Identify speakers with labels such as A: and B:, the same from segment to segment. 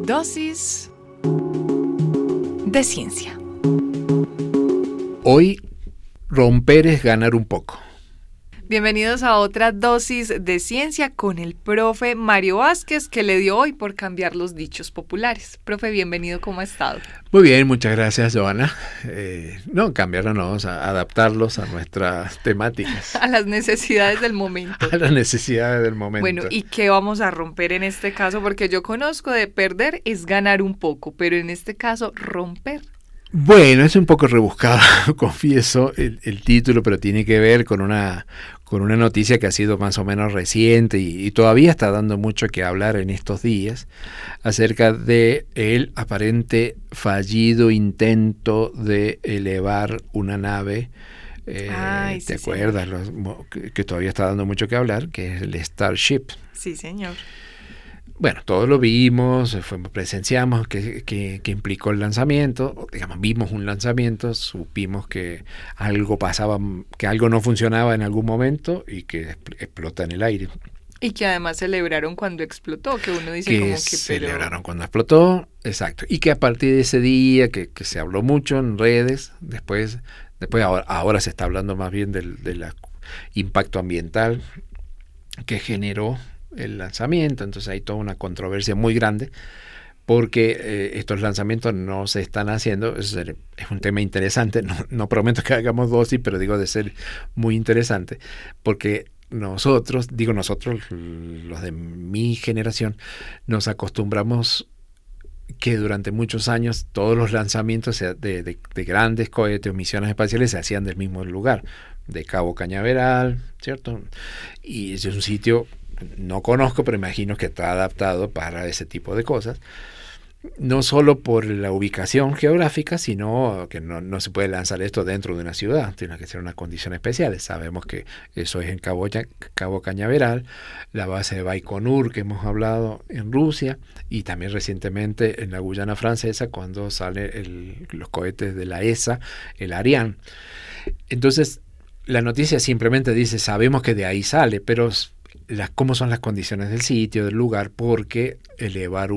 A: Dosis de ciencia.
B: Hoy, romper es ganar un poco.
A: Bienvenidos a otra dosis de ciencia con el profe Mario Vázquez, que le dio hoy por cambiar los dichos populares. Profe, bienvenido, ¿cómo ha estado?
B: Muy bien, muchas gracias, Joana. No, cambiarlos, no, adaptarlos a nuestras temáticas.
A: A las necesidades del momento.
B: A las necesidades del momento.
A: Bueno, ¿y qué vamos a romper en este caso? Porque yo conozco de perder es ganar un poco, pero en este caso, romper.
B: Bueno, es un poco rebuscado, confieso, el título, pero tiene que ver con una noticia que ha sido más o menos reciente y todavía está dando mucho que hablar en estos días acerca de el aparente fallido intento de elevar una nave. ¿Te acuerdas? Que todavía está dando mucho que hablar, que es el Starship.
A: Sí, señor.
B: Bueno, todos lo vimos, presenciamos que implicó el lanzamiento, digamos, vimos un lanzamiento, supimos que algo pasaba, que algo no funcionaba en algún momento y que explota en el aire.
A: Y que además celebraron cuando explotó, que uno dice
B: que
A: como que...
B: celebraron cuando explotó, exacto. Y que a partir de ese día, que se habló mucho en redes, después ahora se está hablando más bien del impacto ambiental que generó el lanzamiento. Entonces hay toda una controversia muy grande porque estos lanzamientos no se están haciendo. Es un tema interesante, no prometo que hagamos dosis, pero digo de ser muy interesante, porque nosotros, los de mi generación, nos acostumbramos que durante muchos años todos los lanzamientos de grandes cohetes o misiones espaciales se hacían del mismo lugar, de Cabo Cañaveral, ¿cierto? Y es un sitio, no conozco, pero imagino que está adaptado para ese tipo de cosas. No solo por la ubicación geográfica, sino que no se puede lanzar esto dentro de una ciudad, tiene que ser unas condiciones especiales. Sabemos que eso es en Cabo Cañaveral, la base de Baikonur que hemos hablado en Rusia, y también recientemente en la Guyana francesa cuando salen los cohetes de la ESA, el Ariane. Entonces, la noticia simplemente dice, sabemos que de ahí sale, pero cómo son las condiciones del sitio, del lugar, porque elevar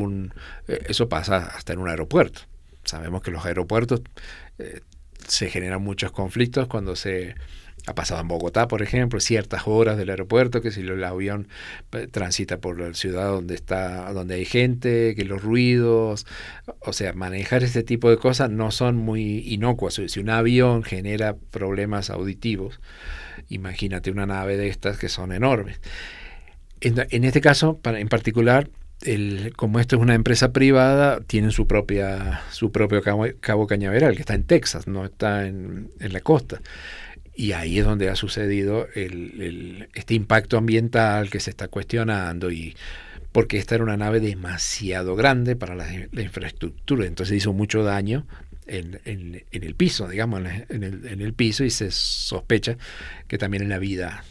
B: eso pasa hasta en un aeropuerto. Sabemos que los aeropuertos se generan muchos conflictos cuando ha pasado en Bogotá, por ejemplo, ciertas horas del aeropuerto, que si el avión transita por la ciudad donde hay gente, que los ruidos, o sea, manejar este tipo de cosas no son muy inocuas. Si un avión genera problemas auditivos, imagínate una nave de estas que son enormes. En este caso, en particular, como esto es una empresa privada, tienen su propio Cabo Cañaveral, que está en Texas, no está en la costa. Y ahí es donde ha sucedido este impacto ambiental que se está cuestionando, y porque esta era una nave demasiado grande para la infraestructura, entonces hizo mucho daño en el piso, digamos, en el piso, y se sospecha que también en la vida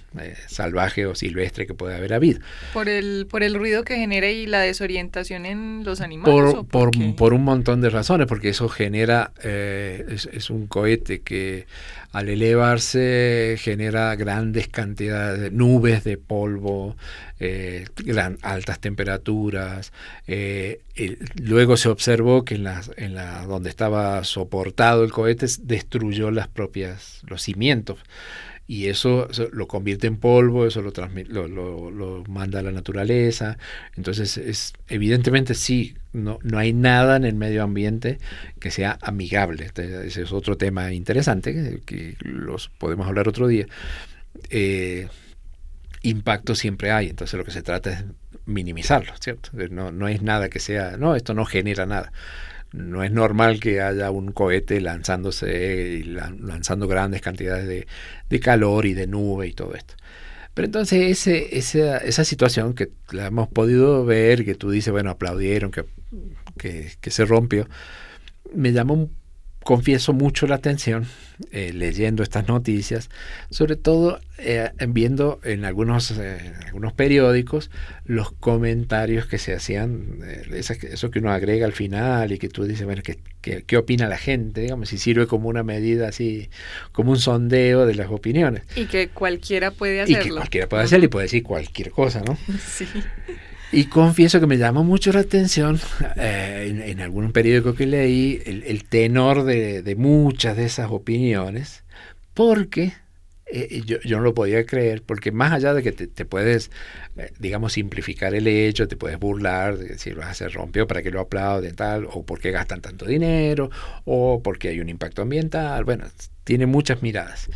B: salvaje o silvestre que puede haber habido.
A: ¿Por el ruido que genera y la desorientación en los animales?
B: Por un montón de razones, porque eso genera, es un cohete que al elevarse genera grandes cantidades de nubes de polvo, altas temperaturas. Luego se observó que en donde estaba soportado el cohete destruyó los cimientos, y eso lo convierte en polvo, eso lo manda a la naturaleza. Entonces evidentemente sí, no hay nada en el medio ambiente que sea amigable. Ese es otro tema interesante que los podemos hablar otro día. Impacto siempre hay, entonces lo que se trata es minimizarlo, ¿cierto? No es nada que sea, esto no genera nada. No es normal que haya un cohete lanzándose y lanzando grandes cantidades de calor y de nube y todo esto. Pero entonces esa situación que la hemos podido ver, que tú dices, bueno, aplaudieron que se rompió, me llamó, confieso, mucho la atención leyendo estas noticias, sobre todo viendo en algunos periódicos los comentarios que se hacían, eso que uno agrega al final y que tú dices, bueno, ¿qué opina la gente? Digamos, si sirve como una medida así, como un sondeo de las opiniones.
A: Y que cualquiera puede hacerlo.
B: Y que cualquiera puede hacerlo y puede decir cualquier cosa, ¿no?
A: Sí.
B: Y confieso que me llamó mucho la atención en algún periódico que leí el tenor de muchas de esas opiniones, porque yo no lo podía creer, porque más allá de que te puedes, digamos, simplificar el hecho, te puedes burlar, de decir, se rompió, ¿para qué lo aplauden, tal? O por qué gastan tanto dinero, o porque hay un impacto ambiental, bueno, tiene muchas miradas.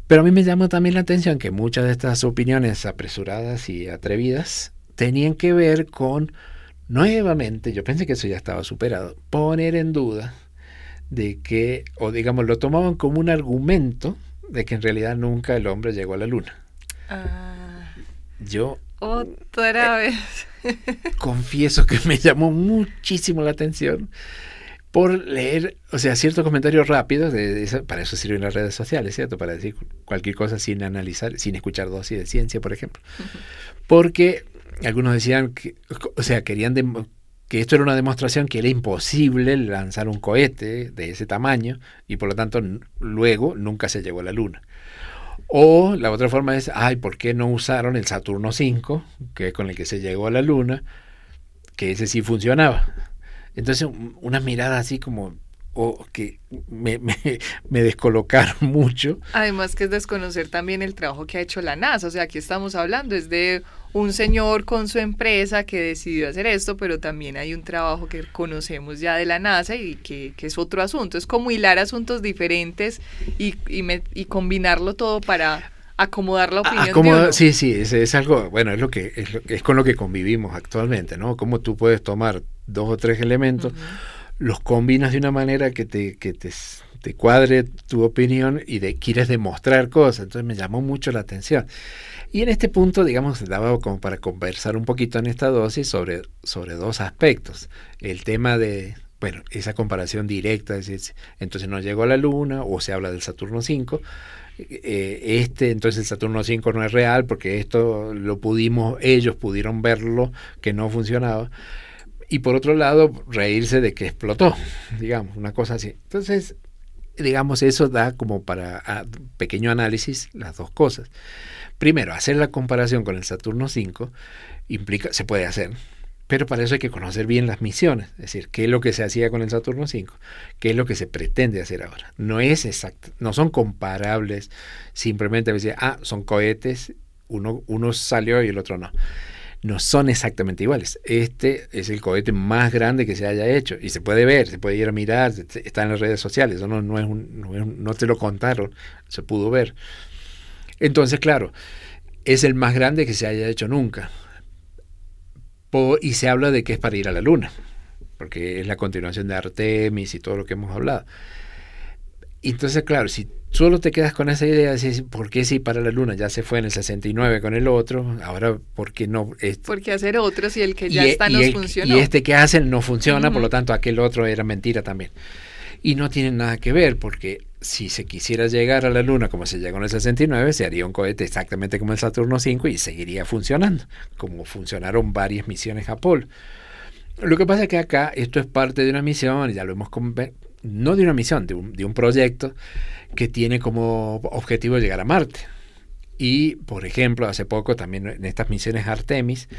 B: Pero a mí me llamó también la atención que muchas de estas opiniones apresuradas y atrevidas tenían que ver con, nuevamente, yo pensé que eso ya estaba superado, poner en duda de que, o digamos, lo tomaban como un argumento de que en realidad nunca el hombre llegó a la luna. Yo
A: otra vez
B: confieso que me llamó muchísimo la atención por leer, o sea, ciertos comentarios rápidos, para eso sirven las redes sociales, ¿cierto? Para decir cualquier cosa sin analizar, sin escuchar dosis de ciencia, por ejemplo. Porque algunos decían que, o sea, querían que esto era una demostración que era imposible lanzar un cohete de ese tamaño y por lo tanto luego nunca se llegó a la luna. O la otra forma es, ¿por qué no usaron el Saturno V, que es con el que se llegó a la luna, que ese sí funcionaba? Entonces, unas miradas así como que me descolocaron mucho.
A: Además que es desconocer también el trabajo que ha hecho la NASA. O sea, aquí estamos hablando, es de un señor con su empresa que decidió hacer esto, pero también hay un trabajo que conocemos ya de la NASA y que es otro asunto. Es como hilar asuntos diferentes y combinarlo todo para acomodar la opinión de uno.
B: Sí, es algo, bueno, es con lo que convivimos actualmente, ¿no? Cómo tú puedes tomar 2 o 3 elementos, los combinas de una manera que te cuadre tu opinión y quieres demostrar cosas. Entonces me llamó mucho la atención. Y en este punto, digamos, daba como para conversar un poquito en esta dosis sobre 2 aspectos. El tema de, bueno, esa comparación directa, es decir, entonces no llegó a la Luna, o se habla del Saturno V. Entonces el Saturno V no es real porque esto ellos pudieron verlo que no funcionaba. Y por otro lado, reírse de que explotó, digamos, una cosa así. Entonces, digamos, eso da como para pequeño análisis las 2 cosas. Primero, hacer la comparación con el Saturno V se puede hacer, pero para eso hay que conocer bien las misiones, es decir, qué es lo que se hacía con el Saturno V, qué es lo que se pretende hacer ahora. No es exacto, no son comparables, simplemente decir, son cohetes, uno salió y el otro no. No son exactamente iguales. Este es el cohete más grande que se haya hecho y se puede ver, se puede ir a mirar, está en las redes sociales, eso no te lo contaron, se pudo ver. Entonces, claro, es el más grande que se haya hecho nunca. Y se habla de que es para ir a la Luna, porque es la continuación de Artemis y todo lo que hemos hablado. Entonces, claro, si solo te quedas con esa idea, de ¿por qué sí para la Luna? Ya se fue en el 69 con el otro, ahora ¿por qué no?
A: ¿Por qué hacer otro si el que ya está no funcionó?
B: Y este que hacen no funciona, por lo tanto aquel otro era mentira también. Y no tienen nada que ver, porque si se quisiera llegar a la Luna como se llegó en el 69, se haría un cohete exactamente como el Saturno V y seguiría funcionando, como funcionaron varias misiones Apolo. Lo que pasa es que acá esto es parte de una misión, ya lo hemos no de una misión, de un proyecto que tiene como objetivo llegar a Marte. Y, por ejemplo, hace poco también en estas misiones Artemis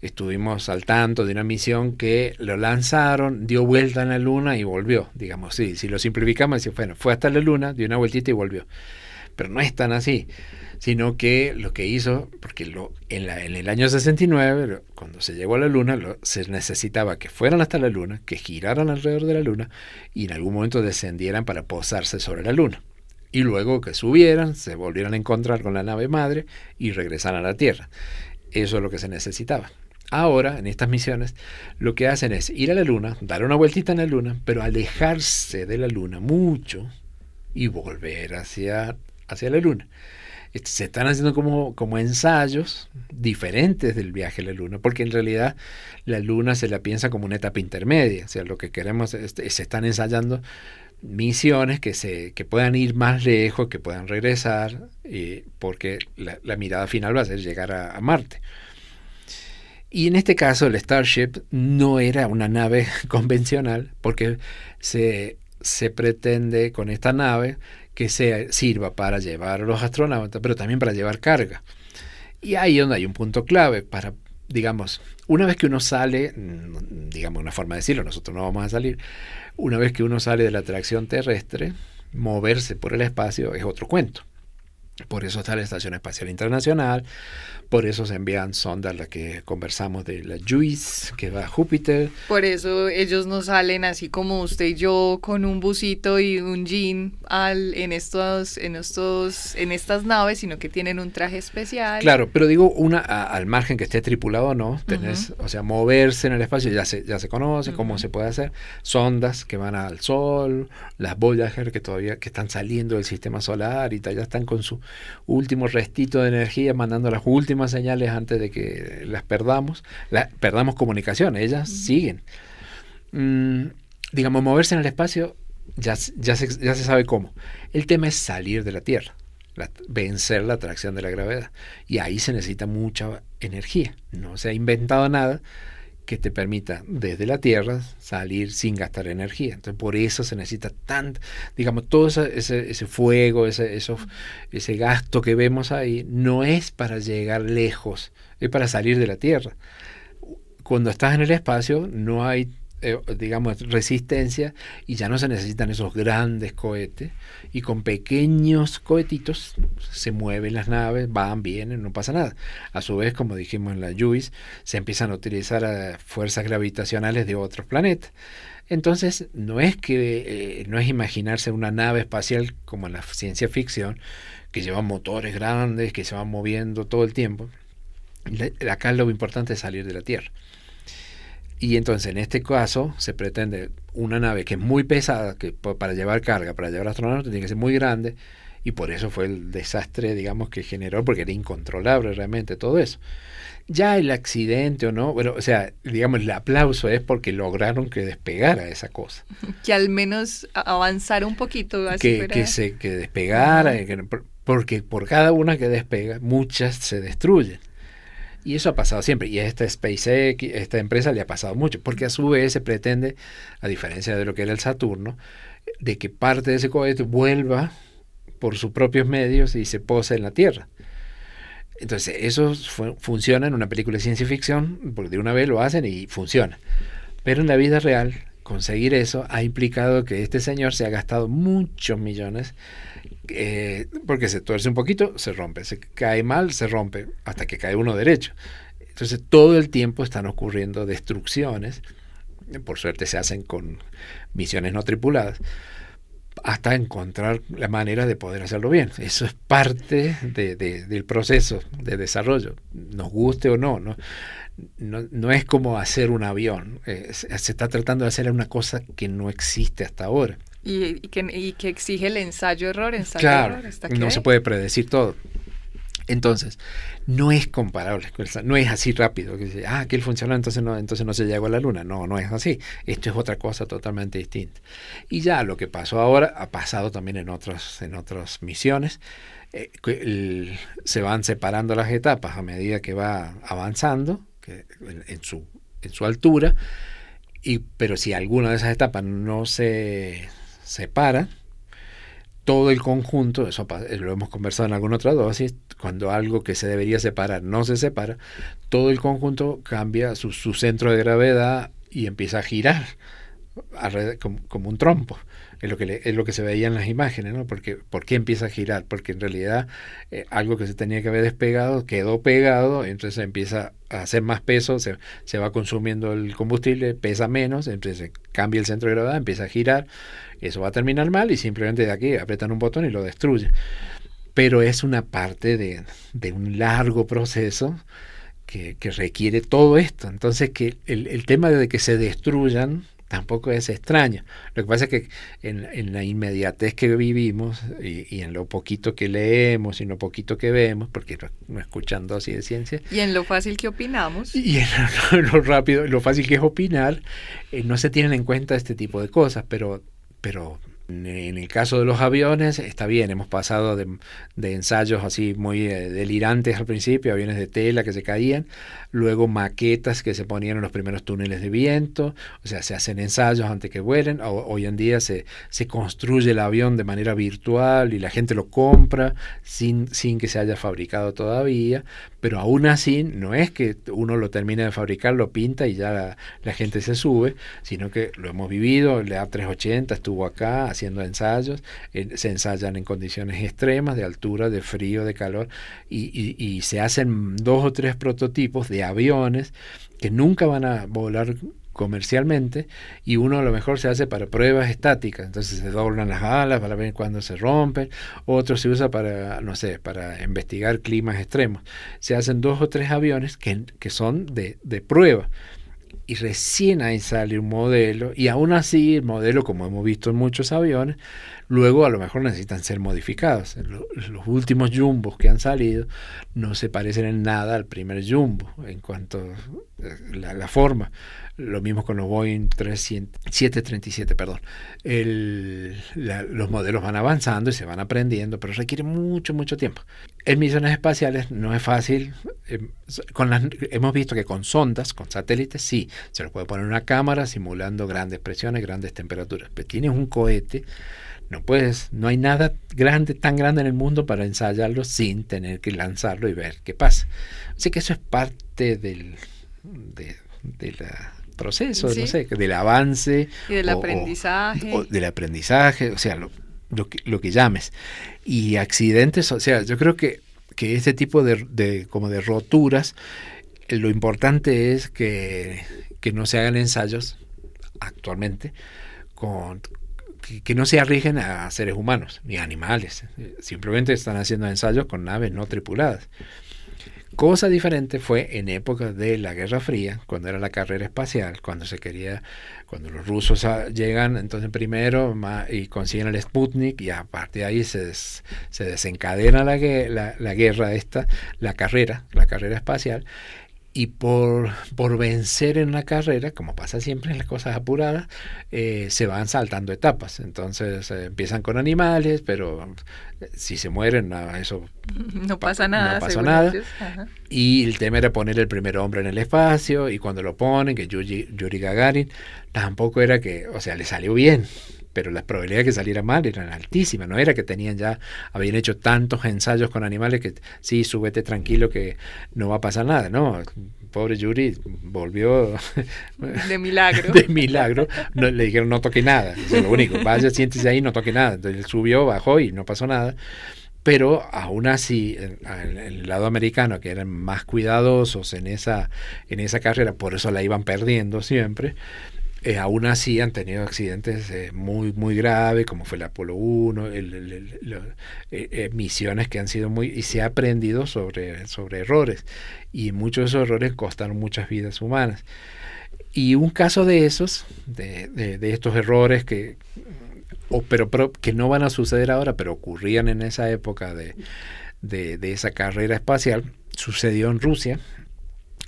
B: estuvimos al tanto de una misión que lo lanzaron, dio vuelta en la Luna y volvió. Digamos, si lo simplificamos, bueno, fue hasta la Luna, dio una vueltita y volvió. Pero no es tan así, sino que lo que hizo, porque en el año 69, cuando se llegó a la Luna, se necesitaba que fueran hasta la Luna, que giraran alrededor de la Luna y en algún momento descendieran para posarse sobre la Luna. Y luego que subieran, se volvieran a encontrar con la nave madre y regresaran a la Tierra. Eso es lo que se necesitaba. Ahora, en estas misiones, lo que hacen es ir a la Luna, dar una vueltita en la Luna, pero alejarse de la Luna mucho y volver hacia la Luna. Se están haciendo como ensayos diferentes del viaje a la Luna, porque en realidad la Luna se la piensa como una etapa intermedia. O sea, lo que queremos se están ensayando misiones que puedan ir más lejos, que puedan regresar, porque la mirada final va a ser llegar a Marte. Y en este caso el Starship no era una nave convencional, porque se pretende con esta nave que sirva para llevar a los astronautas, pero también para llevar carga. Y ahí es donde hay un punto clave. digamos, una vez que uno sale, digamos una forma de decirlo, nosotros no vamos a salir, una vez que uno sale de la atracción terrestre, moverse por el espacio es otro cuento. Por eso está la Estación Espacial Internacional, por eso se envían sondas, las que conversamos de la JUICE, que va a Júpiter.
A: Por eso ellos no salen así como usted y yo con un busito y un jean en estas naves, sino que tienen un traje especial.
B: Claro, pero digo, al margen que esté tripulado o no, tenés, o sea, moverse en el espacio ya se conoce cómo se puede hacer. Sondas que van al Sol, las Voyager que están saliendo del sistema solar y ya están con su último restito de energía, mandando las últimas señales antes de que las perdamos comunicación, ellas siguen. Digamos, moverse en el espacio ya se sabe cómo. El tema es salir de la Tierra, vencer la atracción de la gravedad, y ahí se necesita mucha energía. No se ha inventado nada que te permita desde la Tierra salir sin gastar energía. Entonces por eso se necesita tanto, digamos, todo ese fuego, ese gasto que vemos ahí, no es para llegar lejos, es para salir de la Tierra. Cuando estás en el espacio no hay digamos, resistencia, y ya no se necesitan esos grandes cohetes, y con pequeños cohetitos se mueven las naves, van, vienen, no pasa nada. A su vez, como dijimos en la JUICE, se empiezan a utilizar fuerzas gravitacionales de otros planetas. Entonces, no es imaginarse una nave espacial como en la ciencia ficción, que lleva motores grandes, que se van moviendo todo el tiempo. Acá lo importante es salir de la Tierra. Y entonces, en este caso, se pretende una nave que es muy pesada, que para llevar carga, para llevar astronautas, tiene que ser muy grande, y por eso fue el desastre, digamos, que generó, porque era incontrolable realmente todo eso. Ya el accidente o no, bueno, o sea, digamos, el aplauso es porque lograron que despegara esa cosa.
A: Que al menos avanzara un poquito.
B: Así que despegara, porque por cada una que despega, muchas se destruyen. Y eso ha pasado siempre, y a esta SpaceX, esta empresa, le ha pasado mucho, porque a su vez se pretende, a diferencia de lo que era el Saturno, de que parte de ese cohete vuelva por sus propios medios y se pose en la Tierra. Entonces eso funciona en una película de ciencia ficción, porque de una vez lo hacen y funciona. Pero en la vida real, conseguir eso ha implicado que este señor se ha gastado muchos millones, porque se tuerce un poquito, se rompe, se cae mal, se rompe, hasta que cae uno derecho. Entonces todo el tiempo están ocurriendo destrucciones, por suerte se hacen con misiones no tripuladas, hasta encontrar la manera de poder hacerlo bien. Eso es parte del proceso de desarrollo, nos guste o no, no es como hacer un avión, se está tratando de hacer una cosa que no existe hasta ahora.
A: Y que exige el ensayo-error,
B: claro, no se puede predecir todo. Entonces, no es comparable, no es así rápido, que dice, que él funcionó, entonces no se llegó a la Luna. No es así. Esto es otra cosa totalmente distinta. Y ya lo que pasó ahora ha pasado también en otras misiones. Se van separando las etapas a medida que va avanzando, en su altura, pero si alguna de esas etapas no se separa, todo el conjunto, eso lo hemos conversado en alguna otra dosis, cuando algo que se debería separar no se separa, todo el conjunto cambia su centro de gravedad y empieza a girar como un trompo. Es lo que se veía en las imágenes, ¿no? ¿Por qué empieza a girar? Porque en realidad algo que se tenía que haber despegado quedó pegado, entonces empieza a hacer más peso, se va consumiendo el combustible, pesa menos, entonces cambia el centro de gravedad, empieza a girar, eso va a terminar mal y simplemente de aquí apretan un botón y lo destruye. Pero es una parte de un largo proceso que requiere todo esto. Entonces que el tema de que se destruyan tampoco es extraño. Lo que pasa es que en la inmediatez que vivimos y en lo poquito que leemos y en lo poquito que vemos, porque no escuchando así de ciencia,
A: y en lo fácil que opinamos,
B: y en lo rápido, lo fácil que es opinar, no se tienen en cuenta este tipo de cosas, pero en el caso de los aviones está bien, hemos pasado de ensayos así muy delirantes al principio, aviones de tela que se caían, luego maquetas que se ponían en los primeros túneles de viento, o sea, se hacen ensayos antes que vuelen. Hoy en día se construye el avión de manera virtual y la gente lo compra sin que se haya fabricado todavía, pero aún así no es que uno lo termina de fabricar, lo pinta y ya la gente se sube, sino que lo hemos vivido. El A380 estuvo acá haciendo ensayos, se ensayan en condiciones extremas de altura, de frío, de calor, y se hacen 2 o 3 prototipos de aviones que nunca van a volar comercialmente, y uno a lo mejor se hace para pruebas estáticas, entonces se doblan las alas para ver cuándo se rompen, otro se usa para, no sé, para investigar climas extremos. Se hacen 2 o 3 aviones que son de prueba, y recién ahí sale un modelo, y aún así el modelo, como hemos visto en muchos aviones, luego a lo mejor necesitan ser modificados. Los últimos jumbos que han salido no se parecen en nada al primer jumbo en cuanto a la forma. Lo mismo con los Boeing 737, perdón. Los modelos van avanzando y se van aprendiendo, pero requiere mucho, mucho tiempo. En misiones espaciales no es fácil. Hemos visto que con sondas, con satélites, sí, se les puede poner una cámara simulando grandes presiones, grandes temperaturas. Pero tienes un cohete, no hay nada tan grande en el mundo para ensayarlo sin tener que lanzarlo y ver qué pasa. Así que eso es parte del proceso,
A: sí,
B: no sé, del avance
A: y del aprendizaje.
B: O del aprendizaje, o sea, lo que llames. Y accidentes, o sea, yo creo que este tipo como de roturas, lo importante es que no se hagan ensayos actualmente que no se arriesguen a seres humanos ni a animales. Simplemente están haciendo ensayos con naves no tripuladas. Cosa diferente fue en épocas de la Guerra Fría, cuando era la carrera espacial, cuando los rusos llegan, entonces primero y consiguen el Sputnik, y a partir de ahí se desencadena la guerra la carrera espacial. Y por vencer en la carrera, como pasa siempre en las cosas apuradas, se van saltando etapas. Entonces empiezan con animales, pero si se mueren, eso
A: no pasa nada.
B: No pasó nada. Y el tema era poner el primer hombre en el espacio, y cuando lo ponen, que Yuri Gagarin, tampoco era que, o sea, le salió bien, pero las probabilidades de que saliera mal eran altísimas. No era que habían hecho tantos ensayos con animales que sí, súbete tranquilo que no va a pasar nada. No, pobre Yuri volvió
A: de milagro.
B: De milagro. No, le dijeron no toque nada. Eso es lo único. Vaya, siéntese ahí, no toque nada. Entonces él subió, bajó y no pasó nada. Pero aún así, en el lado americano, que eran más cuidadosos en esa carrera, por eso la iban perdiendo siempre, aún así han tenido accidentes muy, muy graves, como fue el Apolo 1, misiones que han sido y se ha aprendido sobre errores, y muchos de esos errores costaron muchas vidas humanas. Y un caso de esos, de estos errores pero que no van a suceder ahora, pero ocurrían en esa época de esa carrera espacial, sucedió en Rusia,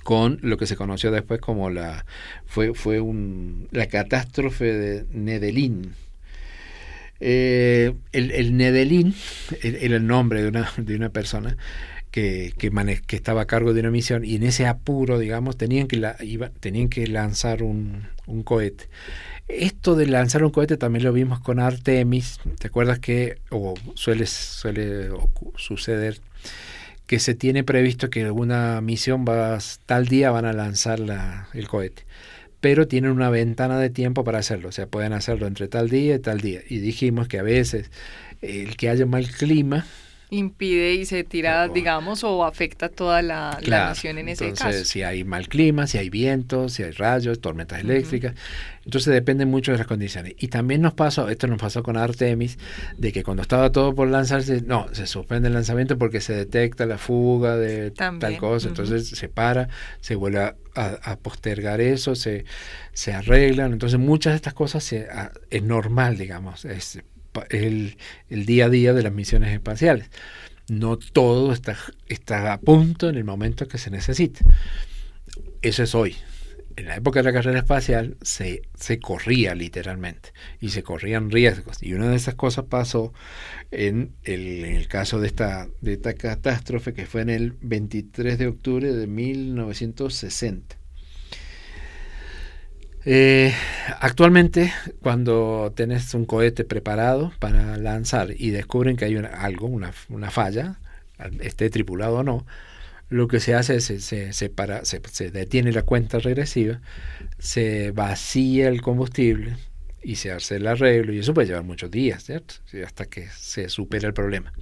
B: con lo que se conoció después como la catástrofe de Nedelin. El Nedelin era el nombre de una persona que estaba a cargo de una misión, y en ese apuro, digamos, tenían que lanzar un cohete. Esto de lanzar un cohete también lo vimos con Artemis. ¿Te acuerdas suele suceder que se tiene previsto que una misión tal día van a lanzar el cohete, pero tienen una ventana de tiempo para hacerlo, o sea, pueden hacerlo entre tal día y tal día, y dijimos que a veces el que haya mal clima
A: impide y se tira, digamos, o afecta toda la misión en ese caso.
B: Entonces, si hay mal clima, si hay vientos, si hay rayos, tormentas eléctricas, entonces depende mucho de las condiciones. Y también esto nos pasó con Artemis, de que cuando estaba todo por lanzarse, se suspende el lanzamiento porque se detecta la fuga de tal cosa, entonces se para, se vuelve a postergar eso, se arreglan. Entonces muchas de estas cosas es normal, digamos, es el día a día de las misiones espaciales. No todo está a punto en el momento que se necesita. Eso es hoy. En la época de la carrera espacial se corría literalmente, y se corrían riesgos, y una de esas cosas pasó en el caso de esta catástrofe, que fue en el 23 de octubre de 1960. Actualmente, cuando tenés un cohete preparado para lanzar y descubren que hay una falla, esté tripulado o no, lo que se hace es se detiene la cuenta regresiva, se vacía el combustible y se hace el arreglo, y eso puede llevar muchos días, ¿cierto? Sí, hasta que se supera el problema.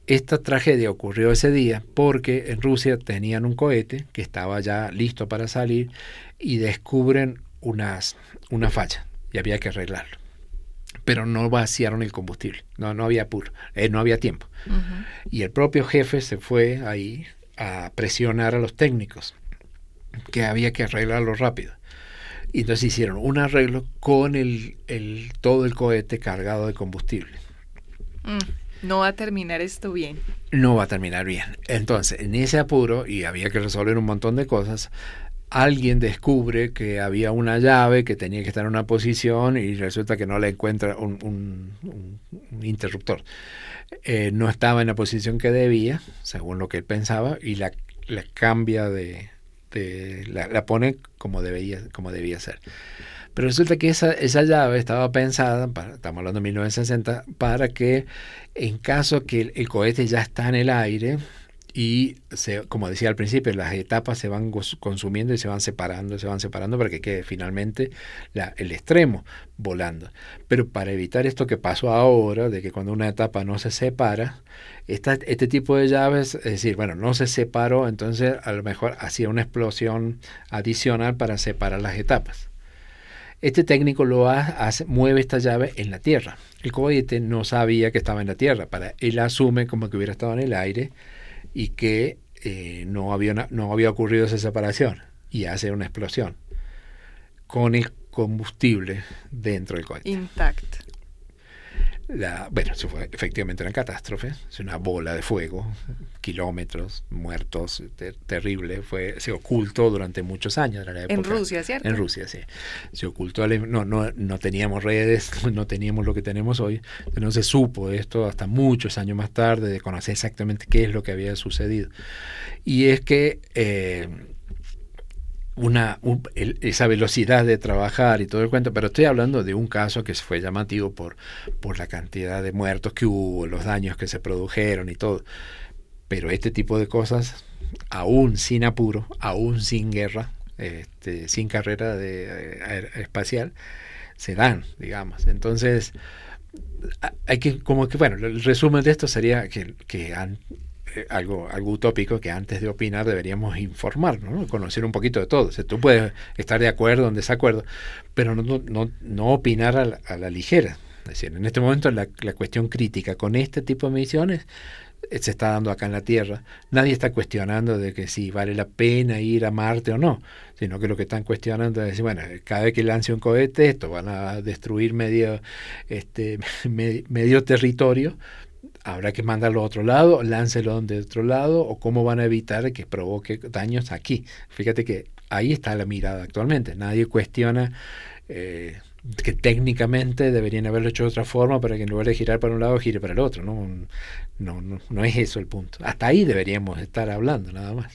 B: Esta tragedia ocurrió ese día porque en Rusia tenían un cohete que estaba ya listo para salir y descubren una falla y había que arreglarlo. Pero no vaciaron el combustible, no había apuro, no había tiempo. Uh-huh. Y el propio jefe se fue ahí a presionar a los técnicos que había que arreglarlo rápido. Y entonces hicieron un arreglo con todo el cohete cargado de combustible.
A: No va a terminar esto bien.
B: No va a terminar bien. Entonces, en ese apuro, y había que resolver un montón de cosas, alguien descubre que había una llave que tenía que estar en una posición y resulta que no le encuentra un interruptor. No estaba en la posición que debía, según lo que él pensaba, y la cambia la pone como debía ser. Pero resulta que esa llave estaba pensada, estamos hablando de 1960, para que en caso que el cohete ya está en el aire y, como decía al principio, las etapas se van consumiendo y se van separando para que quede finalmente el extremo volando. Pero para evitar esto que pasó ahora, de que cuando una etapa no se separa, este tipo de llaves, es decir, bueno, no se separó, entonces a lo mejor hacía una explosión adicional para separar las etapas. Este técnico mueve esta llave en la tierra. El cohete no sabía que estaba en la tierra. Él asume como que hubiera estado en el aire y que no había ocurrido esa separación, y hace una explosión con el combustible dentro del cohete.
A: Intacto.
B: Eso fue efectivamente una catástrofe, es una bola de fuego, kilómetros, muertos, terrible. Se ocultó durante muchos años. Era la época,
A: en Rusia, ¿cierto?
B: En Rusia, sí. Se ocultó, no teníamos redes, no teníamos lo que tenemos hoy, no se supo esto hasta muchos años más tarde, de conocer exactamente qué es lo que había sucedido. Y es que esa velocidad de trabajar y todo el cuento, pero estoy hablando de un caso que fue llamativo por la cantidad de muertos que hubo, los daños que se produjeron y todo. Pero este tipo de cosas, aún sin apuro, aún sin guerra, sin carrera espacial, se dan, digamos. Entonces, hay que, el resumen de esto sería que algo utópico, que antes de opinar deberíamos informar, ¿no? Conocer un poquito de todo. O sea, tú puedes estar de acuerdo o en desacuerdo, pero no opinar a la ligera. Es decir, en este momento la cuestión crítica con este tipo de misiones se está dando acá en la Tierra. Nadie está cuestionando de que si vale la pena ir a Marte o no, sino que lo que están cuestionando es decir, bueno, cada vez que lance un cohete, esto van a destruir medio territorio. Habrá que mandarlo a otro lado, láncelo de otro lado, o cómo van a evitar que provoque daños aquí. Fíjate que ahí está la mirada actualmente. Nadie cuestiona que técnicamente deberían haberlo hecho de otra forma para que en lugar de girar para un lado, gire para el otro. No es eso el punto. Hasta ahí deberíamos estar hablando, nada más.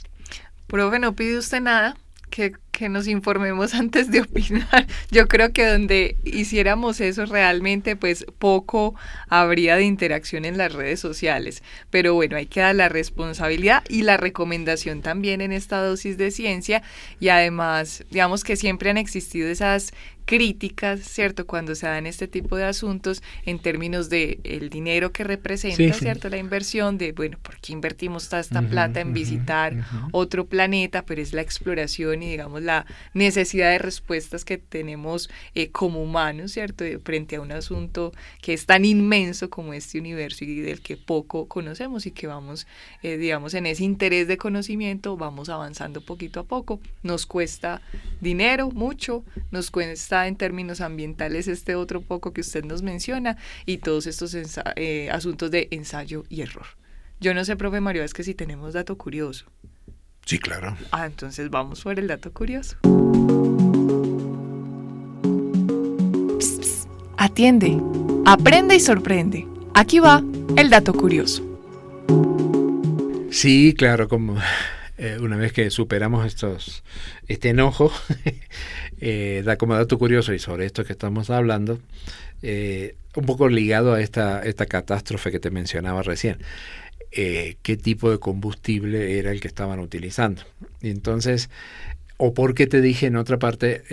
A: Profe, no pide usted nada, que nos informemos antes de opinar. Yo creo que donde hiciéramos eso realmente, pues poco habría de interacción en las redes sociales. Pero bueno, hay que dar la responsabilidad y la recomendación también en esta dosis de ciencia. Y además, digamos que siempre han existido esas críticas, ¿cierto?, cuando se dan este tipo de asuntos en términos de el dinero que representa, sí, ¿cierto?, la inversión de, bueno, ¿por qué invertimos toda esta plata en visitar otro planeta? Pero es la exploración y, digamos, la necesidad de respuestas que tenemos como humanos, ¿cierto?, frente a un asunto que es tan inmenso como este universo y del que poco conocemos, y que vamos, digamos, en ese interés de conocimiento vamos avanzando poquito a poco. Nos cuesta dinero, mucho, nos cuesta en términos ambientales otro poco que usted nos menciona, y todos estos asuntos de ensayo y error. Yo no sé, profe Mario, es que si tenemos dato curioso.
B: Sí, claro.
A: Entonces vamos por el dato curioso. Psst, psst, atiende, aprende y sorprende. Aquí va el dato curioso.
B: Sí, claro, como una vez que superamos este enojo, da como dato curioso, y sobre esto que estamos hablando, un poco ligado a esta catástrofe que te mencionaba recién. qué tipo de combustible era el que estaban utilizando. Y entonces, o porque te dije en otra parte,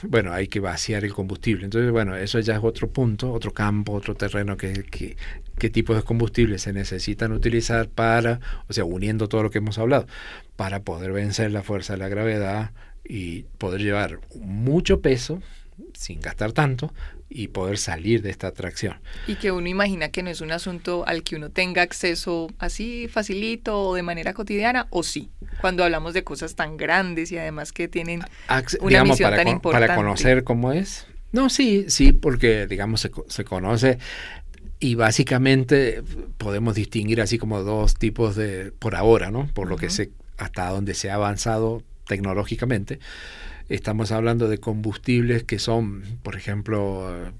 B: bueno, hay que vaciar el combustible. Entonces, bueno, eso ya es otro punto, otro campo, otro terreno, qué tipos de combustibles se necesitan utilizar para, o sea, uniendo todo lo que hemos hablado, para poder vencer la fuerza de la gravedad y poder llevar mucho peso sin gastar tanto y poder salir de esta atracción.
A: Y que uno imagina que no es un asunto al que uno tenga acceso así facilito o de manera cotidiana, o sí, cuando hablamos de cosas tan grandes y además que tienen una misión tan importante.
B: Para conocer cómo es. No, sí, porque digamos se conoce y básicamente podemos distinguir así como dos tipos por ahora, ¿no? Por lo que hasta donde se ha avanzado tecnológicamente. Estamos hablando de combustibles que son, por ejemplo,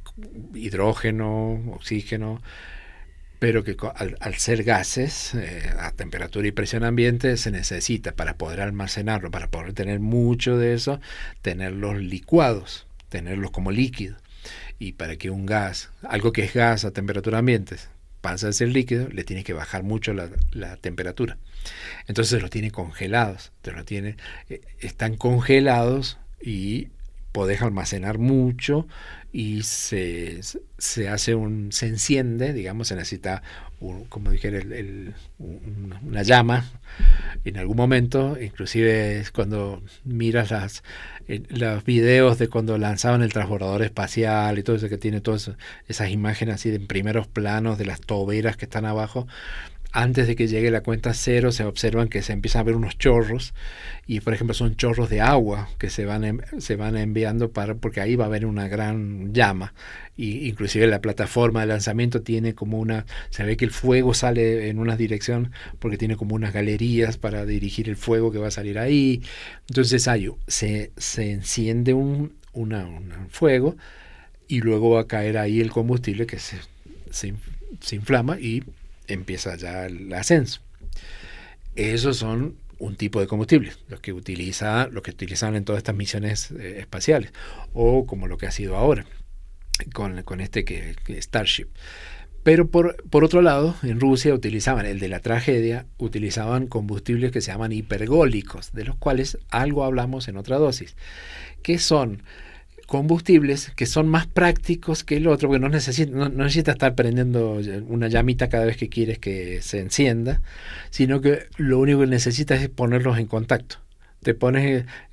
B: hidrógeno, oxígeno, pero que al ser gases, a temperatura y presión ambiente, se necesita para poder almacenarlo, para poder tener mucho de eso, tenerlos licuados, tenerlos como líquido. Y para que un gas, algo que es gas a temperatura ambiente, pasa a ser líquido, le tiene que bajar mucho la temperatura. Entonces los tiene congelados, están congelados y podés almacenar mucho y se enciende, digamos, se necesita, como dijera, una llama en algún momento. Inclusive cuando miras los videos de cuando lanzaban el transbordador espacial y todo eso, que tiene todas esas imágenes así de primeros planos de las toberas que están abajo, antes de que llegue la cuenta cero se observan que se empiezan a ver unos chorros y, por ejemplo, son chorros de agua que se van enviando porque ahí va a haber una gran llama. Y inclusive la plataforma de lanzamiento tiene como se ve que el fuego sale en una dirección porque tiene como unas galerías para dirigir el fuego que va a salir ahí. Entonces se enciende un fuego y luego va a caer ahí el combustible que se inflama y empieza ya el ascenso. Esos son un tipo de combustible, los que utilizan en todas estas misiones espaciales, o como lo que ha sido ahora con este que Starship. Pero por otro lado, en Rusia utilizaban el de la tragedia, utilizaban combustibles que se llaman hipergólicos, de los cuales algo hablamos en otra dosis, que son combustibles que son más prácticos que el otro, porque no necesita estar prendiendo una llamita cada vez que quieres que se encienda, sino que lo único que necesitas es ponerlos en contacto.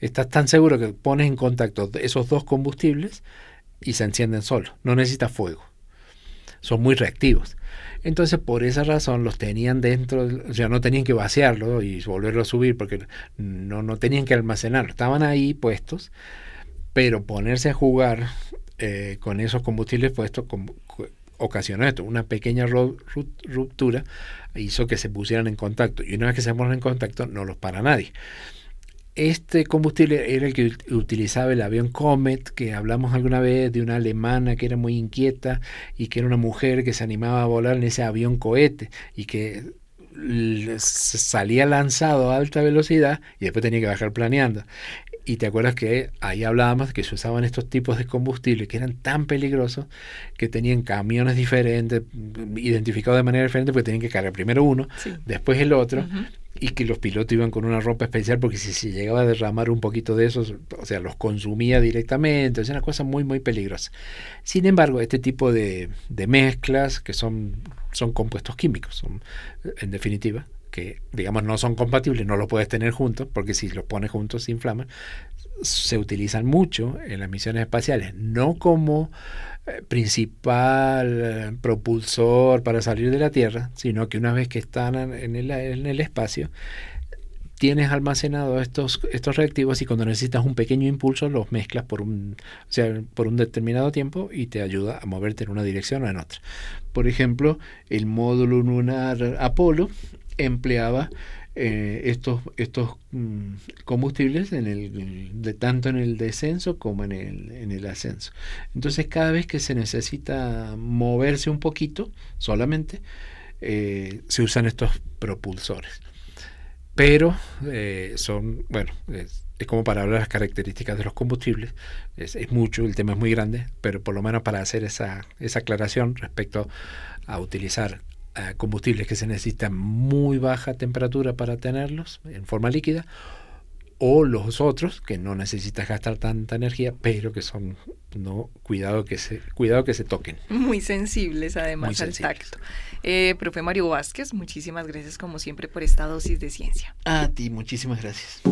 B: Estás tan seguro que pones en contacto esos dos combustibles y se encienden solos. No necesitas fuego. Son muy reactivos. Entonces, por esa razón los tenían dentro, o sea, no tenían que vaciarlo y volverlo a subir, porque no tenían que almacenarlo. Estaban ahí puestos. Pero ponerse a jugar con esos combustibles puestos ocasionó esto, una pequeña ruptura hizo que se pusieran en contacto. Y una vez que se ponen en contacto, no los para nadie. Este combustible era el que utilizaba el avión Comet, que hablamos alguna vez de una alemana que era muy inquieta y que era una mujer que se animaba a volar en ese avión cohete y que salía lanzado a alta velocidad y después tenía que bajar planeando. Y te acuerdas que ahí hablábamos que se usaban estos tipos de combustible que eran tan peligrosos que tenían camiones diferentes, identificados de manera diferente, porque tenían que cargar primero uno, después el otro, y que los pilotos iban con una ropa especial porque si se llegaba a derramar un poquito de esos, o sea, los consumía directamente. Es una cosa muy, muy peligrosa. Sin embargo, este tipo de mezclas, que son compuestos químicos, son, en definitiva, que digamos no son compatibles, no los puedes tener juntos, porque si los pones juntos se inflaman, se utilizan mucho en las misiones espaciales, no como principal propulsor para salir de la Tierra, sino que una vez que están en el espacio, tienes almacenados estos reactivos y cuando necesitas un pequeño impulso los mezclas por un determinado tiempo y te ayuda a moverte en una dirección o en otra. Por ejemplo, el módulo lunar Apolo empleaba estos combustibles tanto en el descenso como en el ascenso. Entonces cada vez que se necesita moverse un poquito solamente se usan estos propulsores, pero es como para hablar de las características de los combustibles. Es mucho, el tema es muy grande, pero por lo menos para hacer esa aclaración respecto a utilizar combustibles que se necesita muy baja temperatura para tenerlos en forma líquida, o los otros que no necesitas gastar tanta energía, pero que son, no, cuidado que se toquen.
A: Muy sensibles además
B: Muy sensibles.
A: al tacto. Profe Mario Vázquez, muchísimas gracias como siempre por esta dosis de ciencia.
B: A ti, muchísimas gracias.